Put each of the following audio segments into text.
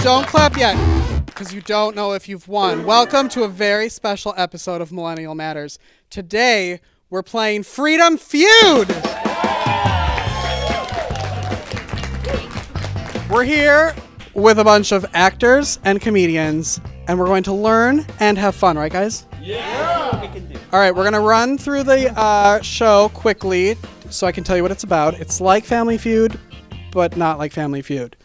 Don't clap yet, because you don't know if you've won. Welcome to a very special episode of Millennial Matters. Today, we're playing Freedom Feud. We're here with a bunch of actors and comedians, and we're going to learn and have fun, right, guys? Yeah! We can do. All right, we're going to run through the show quickly so I can tell you what it's about. It's like Family Feud, but not like Family Feud.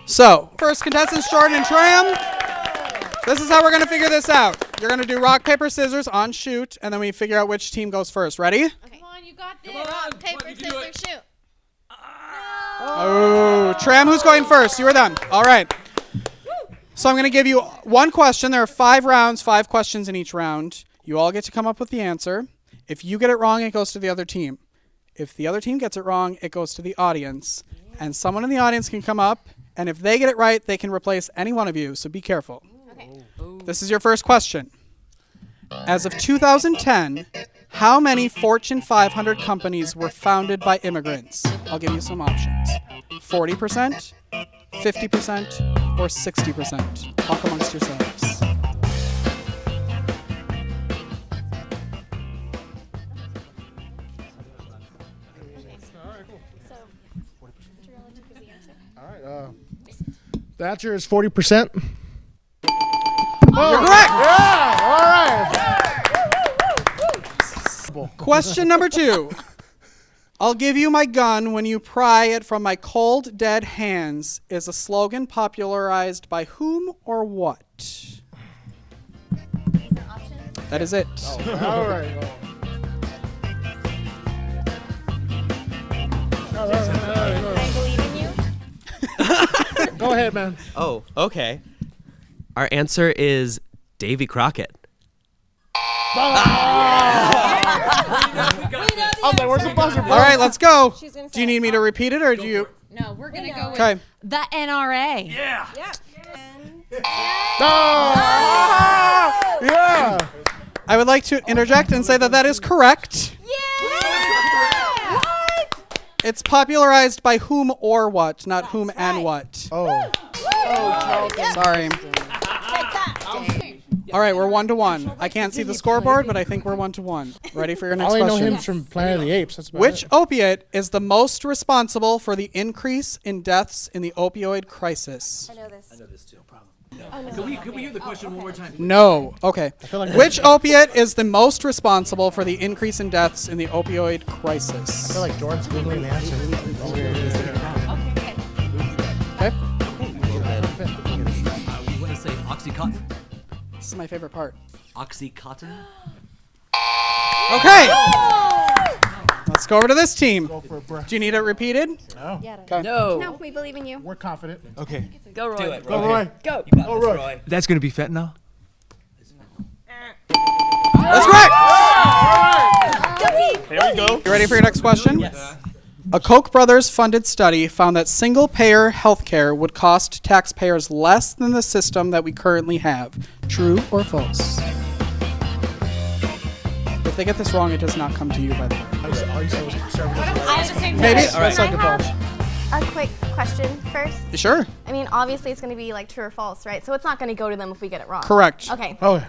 So, first contestants, Jordan and Tram. This is how we're going to figure this out. You're going to do rock, paper, scissors on shoot, and then we figure out which team goes first. Ready? Okay. Come on, you got this. Rock, paper, scissors, shoot. Oh, Tram, who's going first? You or them? All right. So I'm going to give you one question. There are 5 rounds, 5 questions in each round. You all get to come up with the answer. If you get it wrong, it goes to the other team. If the other team gets it wrong, it goes to the audience. And someone in the audience can come up, and if they get it right, they can replace any one of you, so be careful. Okay. This is your first question. As of 2010, how many Fortune 500 companies were founded by immigrants? I'll give you some options. 40%, 50%, or 60%. Talk amongst yourselves. The answer is 40%. You're correct! Yeah, all right. Question number 2. I'll give you my gun when you pry it from my cold, dead hands is a slogan popularized by whom or what? That is it. All right. I believe in you. Go ahead, man. Oh, okay. Our answer is Davy Crockett. I'm like, where's the buzzer, bro? All right, let's go. She's gonna Do you say need me to repeat it, or do you? No, we're going to go with Okay. the NRA. Yeah. Oh! Yeah. I would like to interject and say that that is correct. Yeah! What? It's popularized by whom or what, not whom and what. Oh. Sorry. Take that. All right, we're 1-1. I can't see the scoreboard, but I think we're 1-1. Ready for your I next only know question? him from Planet of the Apes. That's about Which it. opiate is the most responsible for the increase in deaths in the opioid crisis? I know this. Can we hear the question one more time? No. Okay. feel like Which opiate is the most responsible for the increase in deaths in the opioid I crisis? feel like Jordan's Googling the answer. Okay. We want to say Oxycontin. This is my favorite part. Oxycontin? Okay. Let's go over to this team. Go for it, bro. Do you need it repeated? No. Okay. No, we believe in you. We're confident. Okay. Go, Roy. Do it, Go, Roy. Go. You got Go, this, Roy. Roy. That's going to be fentanyl? That's correct. Here we go. You ready for your next question? Yes. A Koch brothers funded study found that single-payer healthcare would cost taxpayers less than the system that we currently have. True or false? If they get this wrong, it does not come to you, by the way. All you said was conservative. I have the same Maybe. question. All right. Second I false. have a quick question first. Sure. I mean, obviously it's going to be like true or false, right? So it's not going to go to them if we get it wrong. Correct. Okay. Oh,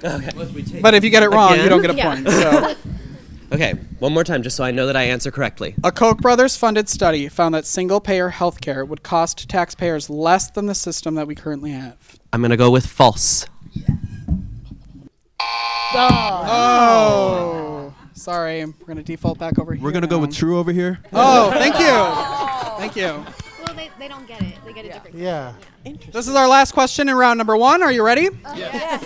But if you get it wrong, you Again? don't get a Yeah. point. So. Okay, one more time, just so I know that I answer correctly. A Koch brothers funded study found that single-payer healthcare would cost taxpayers less than the system that we currently have. I'm gonna go with false. Oh. Sorry. We're going to default back over here. We're gonna go with now. true over here. Oh, thank you. Thank you. Well, they don't get it. They get it different. yeah. This is our last question in round number 1. Are you ready? Yeah.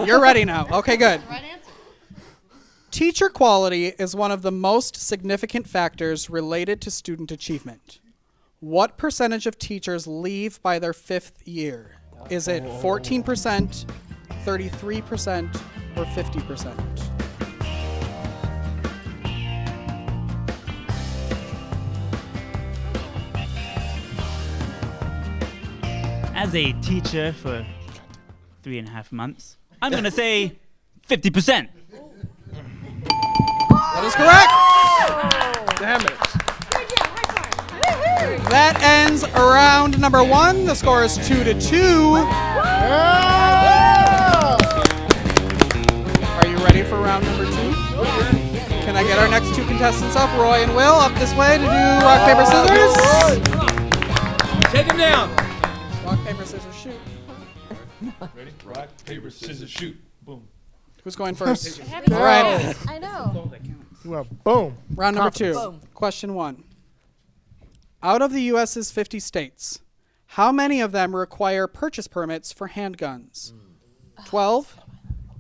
You're ready now. Okay, good. Teacher quality is one of the most significant factors related to student achievement. What percentage of teachers leave by their 5th year? Is it 14%, 33%, or 50%? As a teacher for 3.5 months, I'm going to say 50%. That is correct. Damn it. That ends round number 1. The score is 2-2. Yeah! Are you ready for round number 2? Can I get our next 2 contestants up, Roy and Will, up this way to do rock, paper, scissors? Take him down. Rock, paper, scissors, shoot. Ready? Rock, paper, scissors, shoot. Boom. Who's going first? All right. I know. You went boom. Round number 2. Question 1. Out of the U.S.'s 50 states, how many of them require purchase permits for handguns? 12,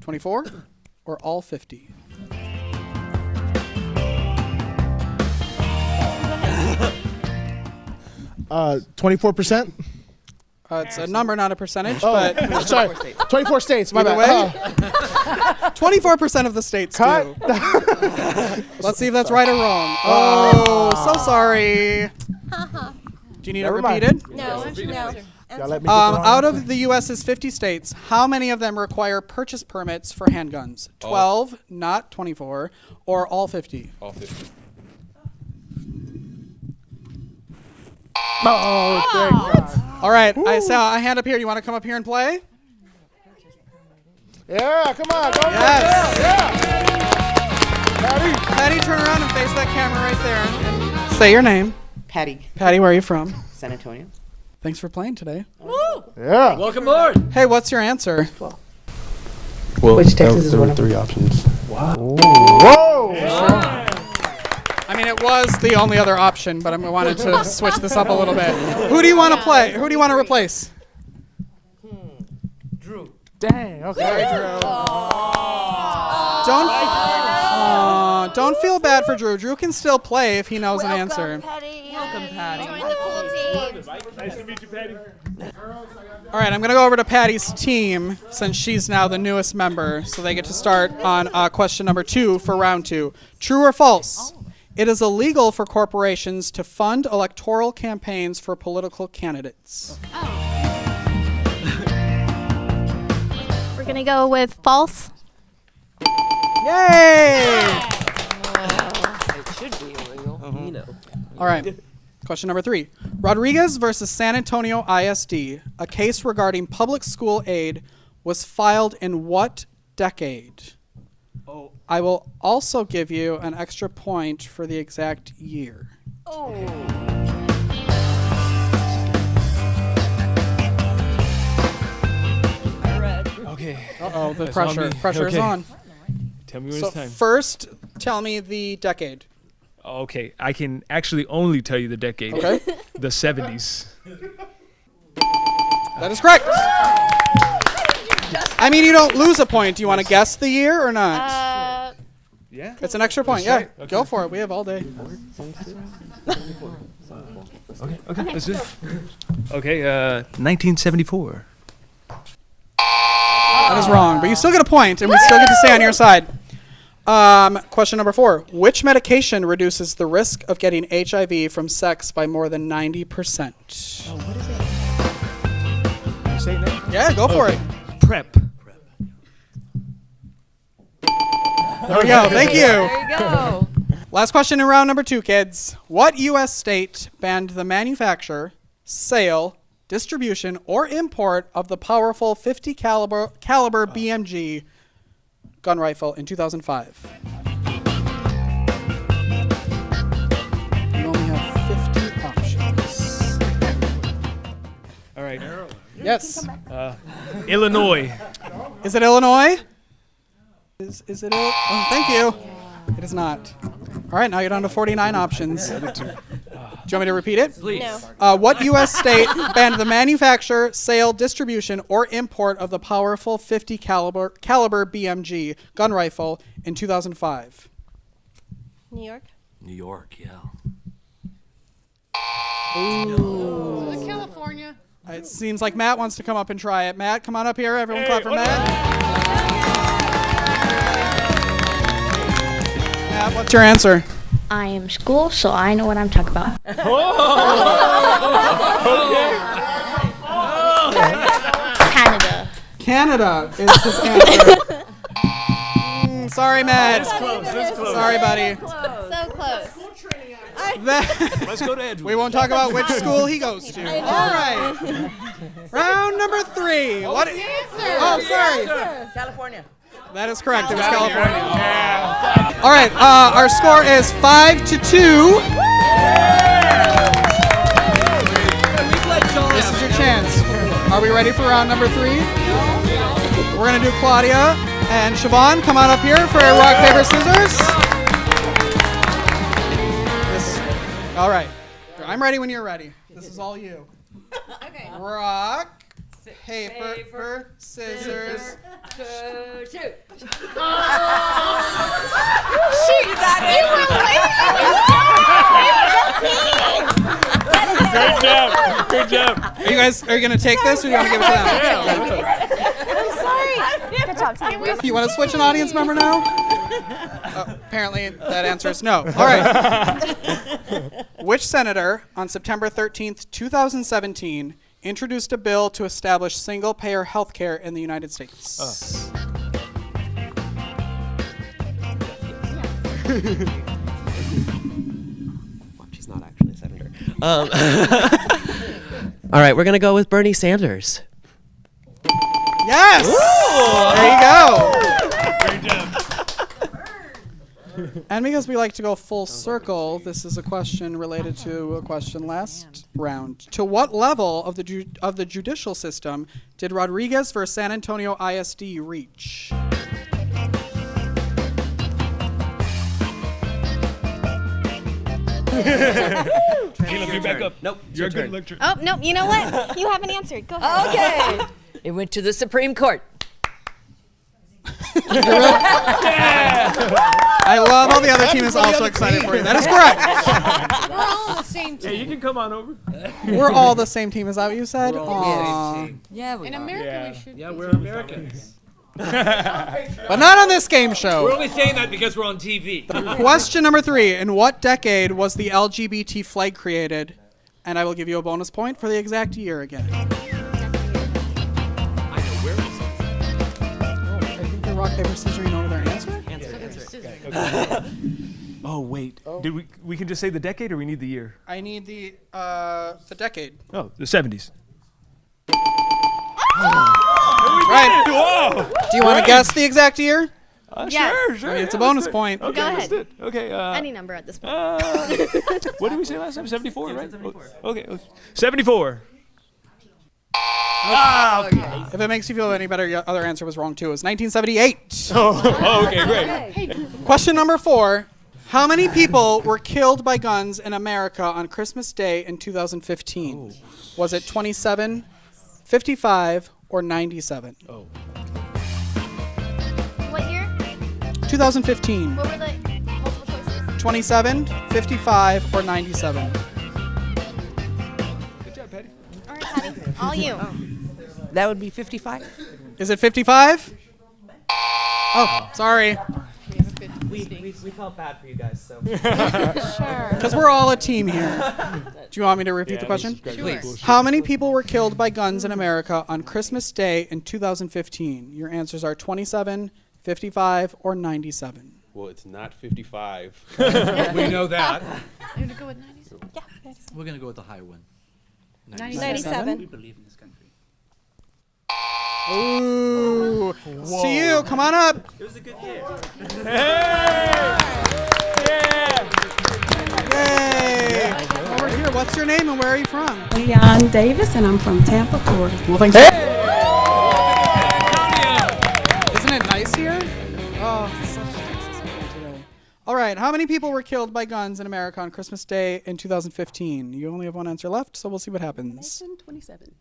24, or all 50? Uh, 24%. It's a number, not a percentage, Oh, but sorry. 24 states. My Either bad. way. 24% of the states Cut. do. Let's see if that's right or wrong. Oh, so sorry. Do you need Never it mind. repeated? No. No. Y'all let me get the wrong Out answer? of the U.S.'s 50 states, how many of them require purchase permits for handguns? 12, not 24, or all 50? All 50. Oh, thank God. All right, I saw a hand up here. You want to come up here and play? Yeah, come on. Go Yes. Yeah. Patty. Patty, turn around and face that camera right there. And say your name. Patty, Patty, where are you from? San Antonio. Thanks for playing today. Yeah. Welcome aboard. Hey, what's your answer? Well, Which Texas is there one were of 3 options. Whoa. I mean, it was the only other option, but I wanted to switch this up a little bit. Who do you want to play? Who do you want to replace? Dang. Okay. Don't feel bad for Drew. Drew can still play if he knows an answer. Welcome, Patty. Join the cool team. Nice to meet you, Patty. All right, I'm going to go over to Patty's team since she's now the newest member, so they get to start on question number 2 for round 2. True or false? It is illegal for corporations to fund electoral campaigns for political candidates. We're going to go with false. Yay! It should be illegal. You know. All right. Question number 3. Rodriguez versus San Antonio ISD, a case regarding public school aid, was filed in what decade? Oh. I will also give you an extra point for the exact year. Okay. Uh-oh, the That's on pressure. me. Pressure is Okay. on. Tell me when So it's time. first, tell me the decade. Okay. I can actually only tell you the decade. Okay? The 70s. That is correct. I mean, you don't lose a point. Do you want to guess the year or not? Yeah? It's an extra point. That's Yeah, right. Okay. go for it. We have all day. Okay. Let's do it. Okay. 1974. That is wrong, but you still get a point, and we still get to stay on your side. Question number 4. Which medication reduces the risk of getting HIV from sex by more than 90%? Say it now. Yeah, go for it. Prep. There we go. Thank you. There you go. Last question in round number 2, kids. What U.S. state banned the manufacture, sale, distribution, or import of the powerful 50 caliber BMG gun rifle in 2005? You only have 50 options. All right. Yes. Illinois. Is it Illinois? Is it? Oh, thank you. It is not. All right, now you're down to 49 options. Do you want me to repeat it? Please. No. What U.S. state banned the manufacture, sale, distribution, or import of the powerful 50 caliber BMG gun rifle in 2005? New York. New York, yeah. California. It seems like Matt wants to come up and try it. Matt, come on up here. Everyone clap for Matt. Matt, what's your answer? I am school, so I know what I'm talking about. Canada. Canada is his answer. Sorry, Matt. Sorry, buddy. So close. Let's go to Edgewood. We won't talk about which school he goes to. All right. Round number 3. What? Oh, sorry. California. That is correct. It was California. All right. Our score is 5-2. This is your chance. Are we ready for round number 3? We're gonna do Claudia and Siobhan. Come on up here for rock, paper, scissors. All right. I'm ready when you're ready. This is all you. Okay. Rock, paper, scissors. Shoot. Shoot, you Good job. Good job. Are you gonna take this or do you want to give it to them? I'm sorry. Good job, team. You want to switch an audience member now? Apparently that answer is no. All right. Which senator on September 13th, 2017 introduced a bill to establish single-payer health care in the United States? Well, she's not actually a senator. All right, we're going to go with Bernie Sanders. Yes! There you go. Great job. And because we like to go full circle, this is a question related to a question last round. To what level of the judicial system did Rodriguez versus San Antonio ISD reach? Caleb, you're back up. Nope. You're a good lecturer. Oh, no, you know what? You haven't answered. Go ahead. Okay. It went to the Supreme Court. I love how the other team is also excited for you. That is correct. We're all on the same Yeah, you can come on over. We're all the same team. Is that what you said? Aw. Yeah, we In are. America, we should. Yeah, we're Americans. But not on this game We're show. only saying that because we're on TV. Question number 3. In what decade was the LGBT flag created? And I will give you a bonus point for the exact year again. I know where it is. I think the rock, paper, scissors, you know their answer? Oh, wait. Did we can just say the decade or we need the year? I need the decade. Oh, the 70s. Right. Whoa! Do you want to guess the exact year? Yes. Sure. I mean, it's a yeah, bonus let's do it. point. Okay, Go let's ahead. do it. Okay. Any number at this point. What did we say last time? 74, right? 74. Okay. 74. If it makes you feel any better, your other answer was wrong too. It was 1978. Oh, okay, great. Question number 4. How many people were killed by guns in America on Christmas Day in 2015? Was it 27, 55, or 97? Oh. What year? 2015. What were the multiple choices? 27, 55, or 97? Good job, Patty. All right, Patty. All you. That would be 55. Is it 55? Oh, sorry. We felt bad for you guys, so. Sure. Because we're all a team here. Do you want me to repeat the question? Please. How many people were killed by guns in America on Christmas Day in 2015? Your answers are 27, 55, or 97. Well, it's not 55. We know that. I'm gonna go with 97. Yeah. We're gonna go with the high one. 97. We believe in this country. Ooh. It's to you. Come on up. It was a good year. Yay. Over here. What's your name and where are you from? Leon Davis, and I'm from Tampa, Florida. Well, thank you. Isn't it nice here? Oh, it's such Texas weather today. All right. How many people were killed by guns in America on Christmas Day in 2015? You only have one answer left, so we'll see what happens. 27.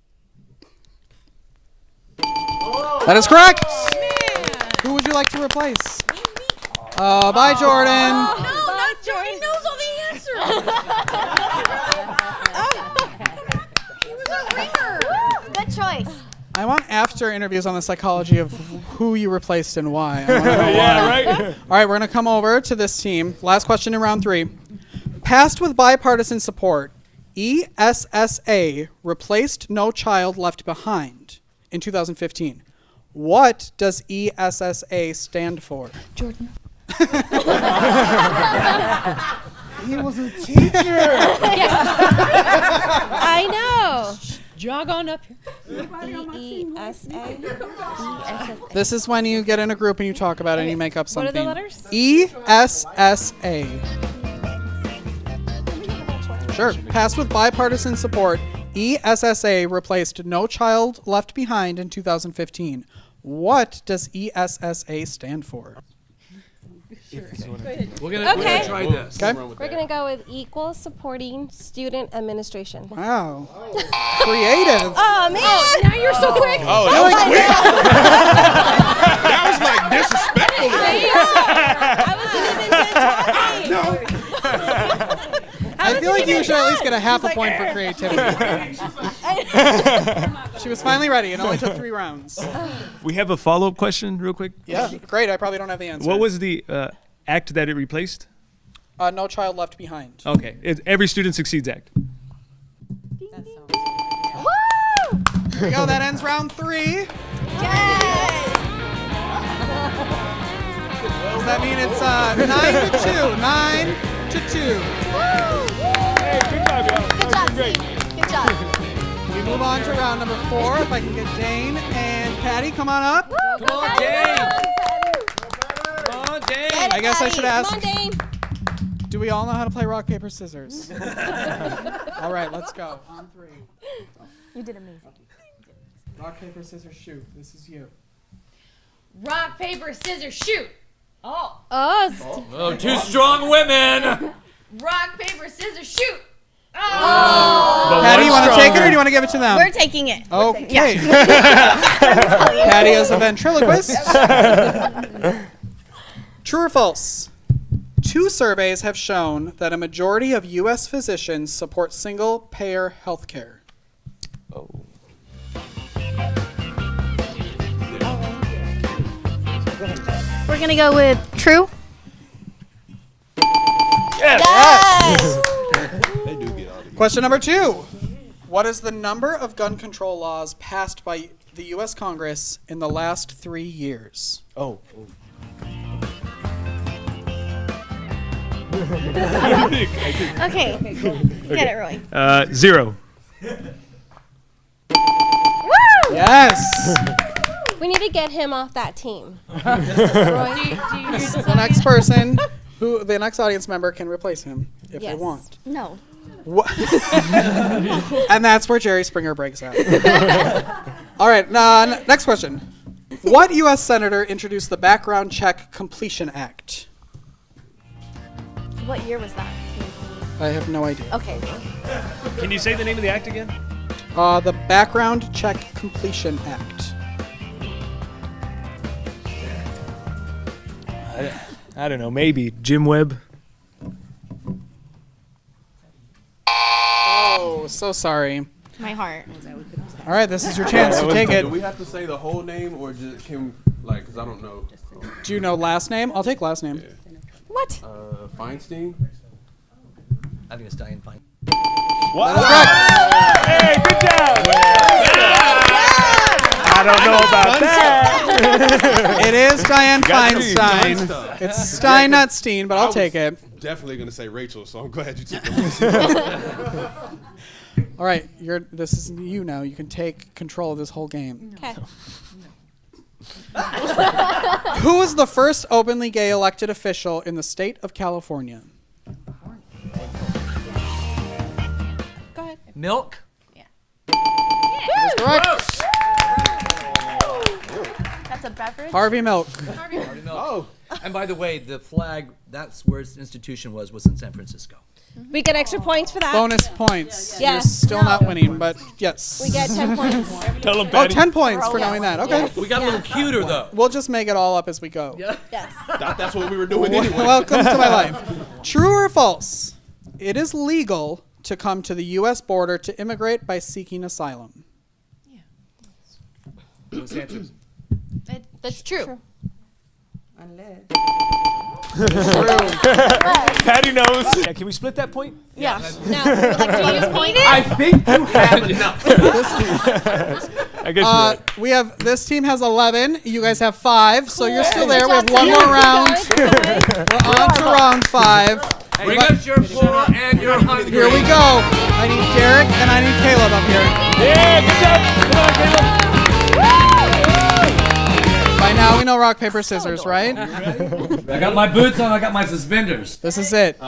That is correct. Who would you like to replace? Bye, Jordan. No, not Jordan. He knows all the answers. He was a ringer. Good choice. I want after interviews on the psychology of who you replaced and why. I wanna know why. Yeah, right? All right, we're going to come over to this team. Last question in round 3. Passed with bipartisan support, ESSA replaced No Child Left Behind in 2015. What does ESSA stand for? Jordan. He was a teacher. I know. Jog on up here. ESA. This is when you get in a group and you talk about it and you make up What are something. the letters? ESSA. Sure. Passed with bipartisan support, ESSA replaced No Child Left Behind in 2015. What does ESSA stand for? We're gonna try this. Okay. We're gonna go with Equal Supporting Student Administration. Wow. Creative. Oh man! Now you're so quick. Oh, that was quick. That was like disrespectful. I wasn't even talking. I feel like you should at least get a half a point for creativity. She was finally ready. It only took 3 rounds. We have a follow-up question real quick. Yeah, great. I probably don't have the answer. What was the act that it replaced? No Child Left Behind. Okay. Every Student Succeeds Act. There we go. That ends round 3. Does that mean it's 9 to 2? 9 to 2. Hey, good job, y'all. Good job, Great. Good job. We move on to round number 4. If I can get Dane and Patty, come on up. Come on, Dane. Come on, Dane. I guess I should ask, Come on, Dane. do we all know how to play rock, paper, scissors? All right, let's go. On 3. You did amazing. Rock, paper, scissors, shoot. This is you. Rock, paper, scissors, shoot. Oh. Oh, 2 strong women. Rock, paper, scissors, shoot. Patty, you want to take it or do you want to give it to them? We're taking it. Okay. Patty is a ventriloquist. True or false? 2 surveys have shown that a majority of U.S. physicians support single-payer health care. Oh. We're gonna go with true. Yes. They do get all these. Question number 2. What is the number of gun control laws passed by the U.S. Congress in the last 3 years? Oh. Okay. Get it, Roy. 0. Yes. We need to get him off that team. The next person, the next audience member can replace him if they Yes. want. No. And that's where Jerry Springer breaks out. All right, next question. What U.S. senator introduced the Background Check Completion Act? What year was that? I have no idea. Okay. Can you say the name of the act again? The Background Check Completion Act. I don't know. Maybe Jim Webb. Oh, so sorry. My heart. All right, this is your chance to take it. Do we have to say the whole name or just can because I don't know. Do you know last name? I'll take last name. What? Feinstein. I think it's Diane Fine. Wow. Hey, good job. I don't know about that. It is Dianne Got me. Feinstein. It's Stein, not Steen, but I'll take it. Definitely gonna say Rachel, so I'm glad you took the All right, this is you now. You can take control of this whole game. Okay. Who was the first openly gay elected official in the state of California? Go ahead. Milk. That's correct. That's a beverage. Harvey Milk. Oh, and by the way, the flag, that's where its institution was in San Francisco. We get extra points for that. Bonus points. Yeah. You're still not winning, but yes. We get 10 points. Tell them, Oh, Patty. 10 points for knowing that. Okay. We got a little cuter, though. We'll just make it all up as we go. Yes. That's what we were doing anyway. Welcome to my life. True or false? It is legal to come to the U.S. border to immigrate by seeking asylum. What's the answer? That's true. Patty knows. Yeah, can we split that point? Yeah. Now, like, do you need it? I think you have enough. I guess you're right. We have this team has 11. You guys have 5, so you're still there. We have Good one job, more round. team. We're on to round 5. Bring us your poor and your hungry. Here we go. I need Derek and I need Caleb up here. Yeah, good job. Come on, Caleb. By now we know rock, paper, scissors, right? I got my boots on, I got my suspenders. This is it.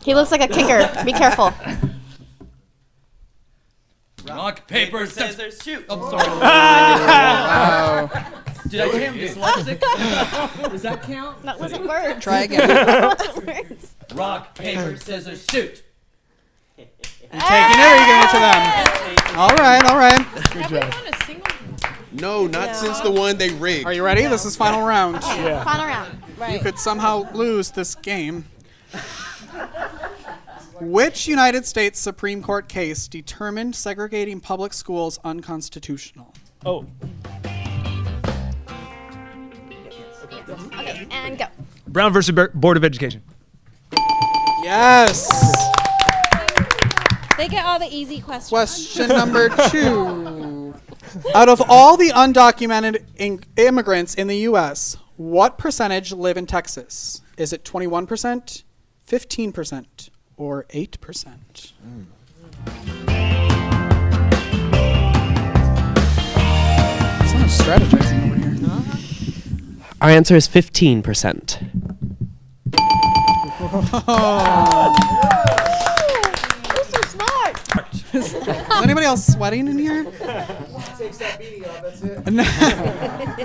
He looks like a kicker. Be careful. Rock, paper, scissors, shoot. Oh, sorry. Wow. Did I count dyslexic? Does that count? That wasn't words. Try again. Words. Rock, paper, scissors, shoot. You taking it or are you giving it to them? All right, all right. Good job. No, not since the one they rigged. Are you ready? This is final round. Yeah. Final round. You could somehow lose this game. Which United States Supreme Court case determined segregating public schools unconstitutional? Oh, Okay, and go. Brown versus Board of Education. Yes. They get all the easy questions. Question number 2. Out of all the undocumented immigrants in the U.S., what percentage live in Texas? Is it 21%, 15%, or 8%? Someone's strategizing over here. Our answer is 15%. You're so smart. Is anybody else sweating in here?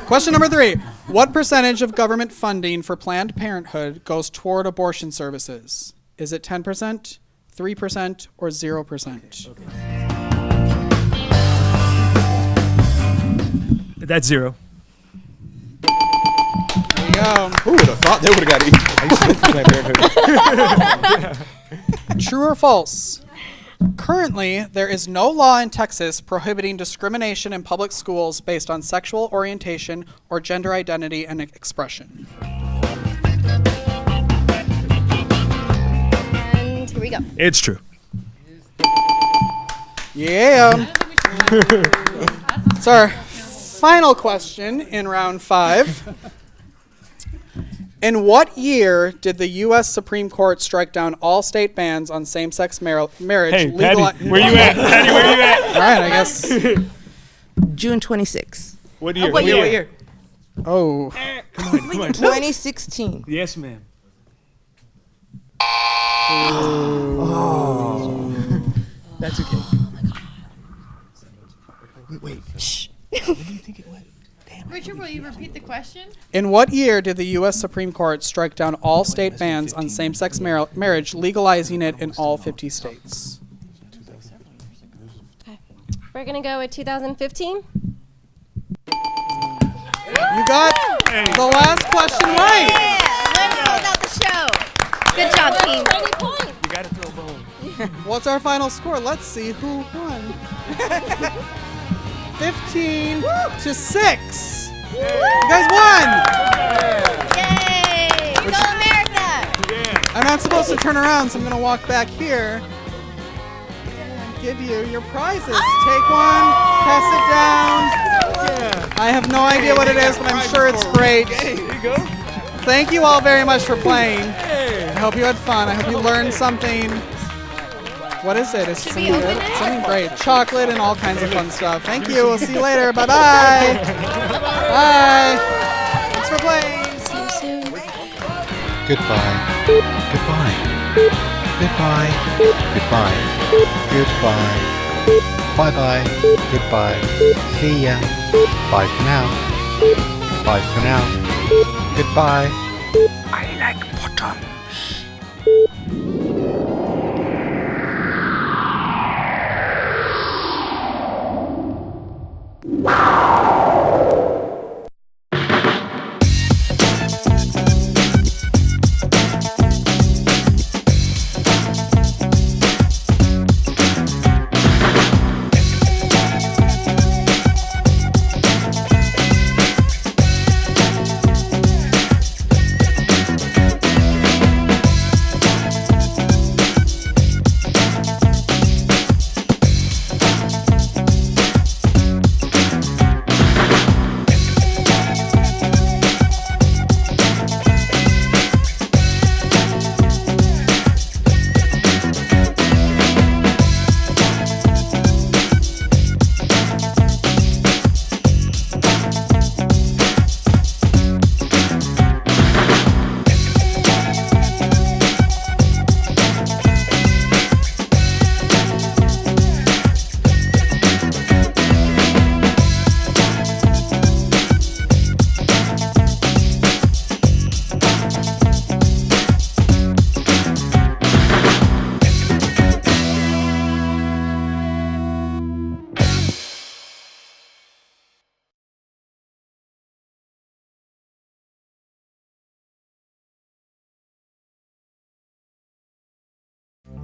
Question number 3. What percentage of government funding for Planned Parenthood goes toward abortion services? Is it 10%, 3%, or 0%? That's 0. There you go. Who would have thought they would have got eaten? True or false? Currently, there is no law in Texas prohibiting discrimination in public schools based on sexual orientation or gender identity and expression. And here we go. It's true. Yeah. It's our final question in round 5. In what year did the U.S. Supreme Court strike down all state bans on same-sex marriage? Hey, Patty, where you at? Patty, where you at? All right, I guess. June 26. What year? What year? Oh. Come on. 2016. Yes, ma'am. That's okay. Oh my God. Wait. Shh. What do you think it was? Richard, will you repeat the question? In what year did the U.S. Supreme Court strike down all state bans on same-sex marriage, legalizing it in all 50 states? We're going to go with 2015. You got the last question right. Let's close out the show. Good job, team. 20 points. You got to throw a bone. What's our final score? Let's see who won. 15 to 6. You guys won. Yay! Go America! I'm not supposed to turn around, so I'm going to walk back here and give you your prizes. Take one, pass it down. I have no idea what it is, but I'm sure it's great. There you go. Thank you all very much for playing. I hope you had fun. I hope you learned something. What is it? Is it something good? Something great. Chocolate and all kinds of fun stuff. Thank you. We'll see you later. Bye-bye. Bye. Thanks for playing. See you soon. Goodbye. Goodbye. Goodbye. Goodbye. Goodbye. Bye-bye. Goodbye. See ya. Bye for now. Bye for now. Goodbye. I like bottoms.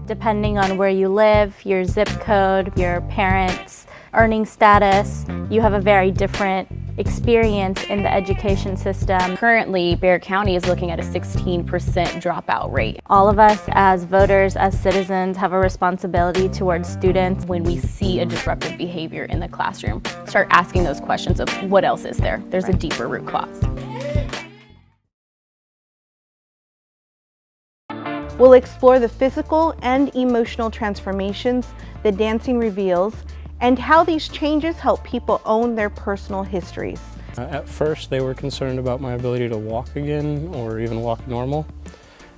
Depending on where you live, your zip code, your parents' earning status, you have a very different experience in the education system. Currently, Bexar County is looking at a 16% dropout rate. All of us as voters, as citizens, have a responsibility towards students. When we see a disruptive behavior in the classroom, start asking those questions of what else is there? There's a deeper root cause. We'll explore the physical and emotional transformations that dancing reveals and how these changes help people own their personal histories. At first, they were concerned about my ability to walk again or even walk normal.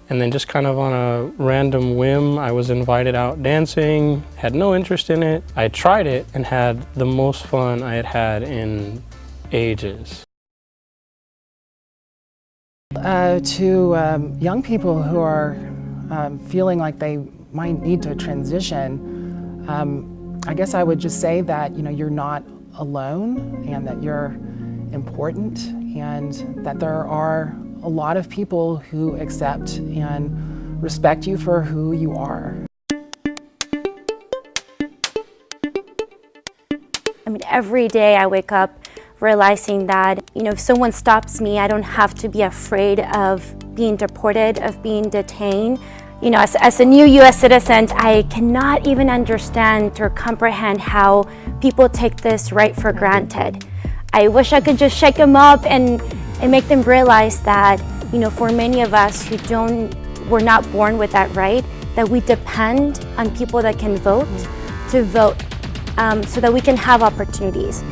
And then just kind of on a random whim, I was invited out dancing, had no interest in it. I tried it and had the most fun I had had in ages. To young people who are feeling like they might need to transition, I guess I would just say that you're not alone and that you're important and that there are a lot of people who accept and respect you for who you are. I mean, every day I wake up realizing that, if someone stops me, I don't have to be afraid of being deported, of being detained. As a new U.S. citizen, I cannot even understand or comprehend how people take this right for granted. I wish I could just shake them up and make them realize that, for many of us who we're not born with that right, that we depend on people that can vote to vote so that we can have opportunities.